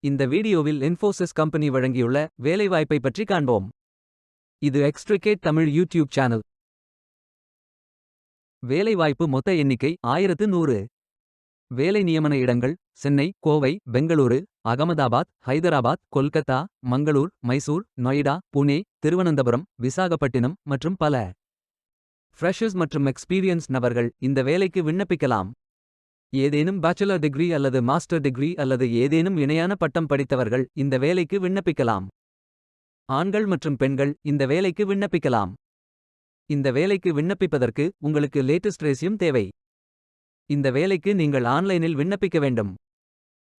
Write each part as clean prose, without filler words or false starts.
இந்த வீடியோவில் இன்ஃபோசிஸ் கம்பெனி வழங்கியுள்ள வேலைவாய்ப்பை பற்றி காண்போம். இது எக்ஸ்ட்ரிகேட் தமிழ் யூடியூப் சேனல். வேலைவாய்ப்பு மொத்த எண்ணிக்கை 1100. வேலை நியமன இடங்கள் சென்னை, கோவை, பெங்களூரு, அகமதாபாத், ஹைதராபாத், கொல்கத்தா, மங்களூர், மைசூர், நொய்டா, புனே, திருவனந்தபுரம், விசாகப்பட்டினம் மற்றும் பல. ஃப்ரெஷர்ஸ் மற்றும் எக்ஸ்பீரியன்ஸ் நபர்கள் இந்த வேலைக்கு விண்ணப்பிக்கலாம். ஏதேனும் பேச்சுலர் டிகிரி அல்லது மாஸ்டர் டிகிரி அல்லது ஏதேனும் இணையான பட்டம் படித்தவர்கள் இந்த வேலைக்கு விண்ணப்பிக்கலாம். ஆண்கள் மற்றும் பெண்கள் இந்த வேலைக்கு விண்ணப்பிக்கலாம். இந்த வேலைக்கு விண்ணப்பிப்பதற்கு உங்களுக்கு லேட்டஸ்ட் ரெஸ்யூம் தேவை. இந்த வேலைக்கு நீங்கள் ஆன்லைனில் விண்ணப்பிக்க வேண்டும்.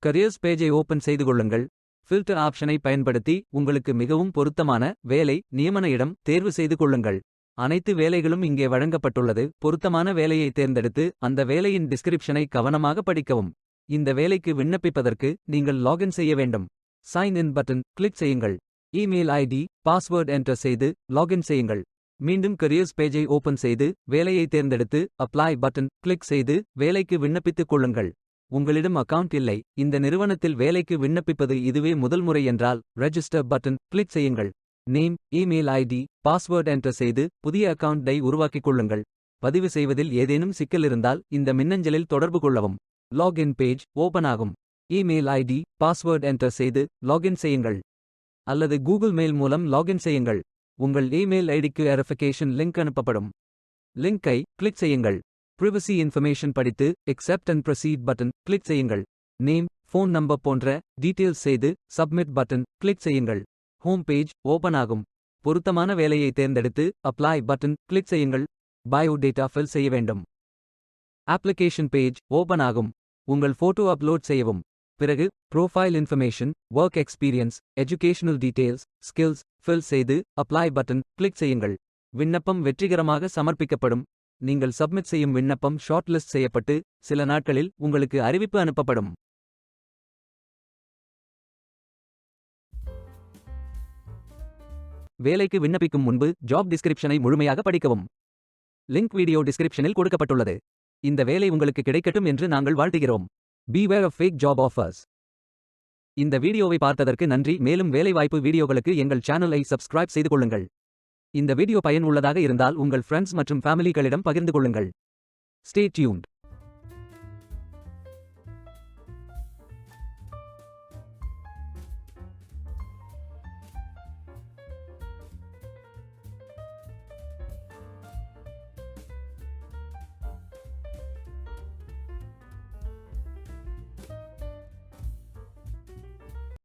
கரியர்ஸ் பேஜை ஓபன் செய்து கொள்ளுங்கள். ஃபில்டர் ஆப்ஷனை பயன்படுத்தி உங்களுக்கு மிகவும் பொருத்தமான வேலை நியமன இடம் தேர்வு செய்து கொள்ளுங்கள். அனைத்து வேலைகளும் இங்கே வழங்கப்பட்டுள்ளது. பொருத்தமான வேலையை தேர்ந்தெடுத்து அந்த வேலையின் டிஸ்கிரிப்ஷனை கவனமாக படிக்கவும். இந்த வேலைக்கு விண்ணப்பிப்பதற்கு நீங்கள் லாகின் செய்ய வேண்டும். சைன் இன் பட்டன் கிளிக் செய்யுங்கள். இமெயில் ஐடி பாஸ்வேர்ட் என்டர் செய்து லாகின் செய்யுங்கள். மீண்டும் கரியர்ஸ் பேஜை ஓபன் செய்து வேலையை தேர்ந்தெடுத்து அப்ளை பட்டன் கிளிக் செய்து வேலைக்கு விண்ணப்பித்துக் கொள்ளுங்கள். உங்களிடம் அக்கவுண்ட் இல்லை, இந்த நிறுவனத்தில் வேலைக்கு விண்ணப்பிப்பது இதுவே முதல் முறை என்றால் ரெஜிஸ்டர் பட்டன் கிளிக் செய்யுங்கள். Name, email ID, password enter செய்து புதிய அக்கவுண்டை உருவாக்கிக் கொள்ளுங்கள். பதிவு செய்வதில் ஏதேனும் சிக்கல் இருந்தால் இந்த மின்னஞ்சலில் தொடர்பு கொள்ளவும். லாகின் பேஜ் ஓபன் ஆகும். இமெயில் ஐடி பாஸ்வேர்ட் என்டர் செய்து லாகின் செய்யுங்கள். அல்லது கூகுள் மெயில் மூலம் லாகின் செய்யுங்கள். உங்கள் இமெயில் ஐடிக்கு வெரிஃபிகேஷன் லிங்க் அனுப்பப்படும். லிங்கை கிளிக் செய்யுங்கள். பிரைவசி இன்ஃபர்மேஷன் படித்து accept and proceed button click செய்யுங்கள். நேம், ஃபோன் நம்பர் போன்ற டீட்டெயில்ஸ் செய்து சப்மிட் பட்டன் கிளிக் செய்யுங்கள். ஹோம் பேஜ் ஓபன் ஆகும். பொருத்தமான வேலையை தேர்ந்தெடுத்து அப்ளை பட்டன் கிளிக் செய்யுங்கள். பயோடேட்டா ஃபில் செய்ய வேண்டும். அப்ளிகேஷன் பேஜ் ஓபன் ஆகும். உங்கள் போட்டோ அப்லோட் செய்யவும். பிறகு profile information, work experience, educational details, skills fill செய்து அப்ளை பட்டன் கிளிக் செய்யுங்கள். விண்ணப்பம் வெற்றிகரமாக சமர்ப்பிக்கப்படும். நீங்கள் சப்மிட் செய்யும் விண்ணப்பம் ஷார்ட் லிஸ்ட் செய்யப்பட்டு சில நாட்களில் உங்களுக்கு அறிவிப்பு அனுப்பப்படும். வேலைக்கு விண்ணப்பிக்கும் முன்பு ஜாப் டிஸ்கிரிப்ஷனை முழுமையாக படிக்கவும். லிங்க் வீடியோ டிஸ்கிரிப்ஷனில் கொடுக்கப்பட்டுள்ளது. இந்த வேலை உங்களுக்கு கிடைக்கட்டும் என்று நாங்கள் வாழ்த்துகிறோம். Beware of fake job offers. இந்த வீடியோவை பார்த்ததற்கு நன்றி. மேலும் வேலைவாய்ப்பு வீடியோகளுக்கு எங்கள் சேனலை சப்ஸ்கிரைப் செய்து கொள்ளுங்கள். இந்த வீடியோ பயன் உள்ளதாக இருந்தால் உங்கள் ஃப்ரெண்ட்ஸ் மற்றும் ஃபேமிலிகளிடம் பகிர்ந்து கொள்ளுங்கள். Stay tuned.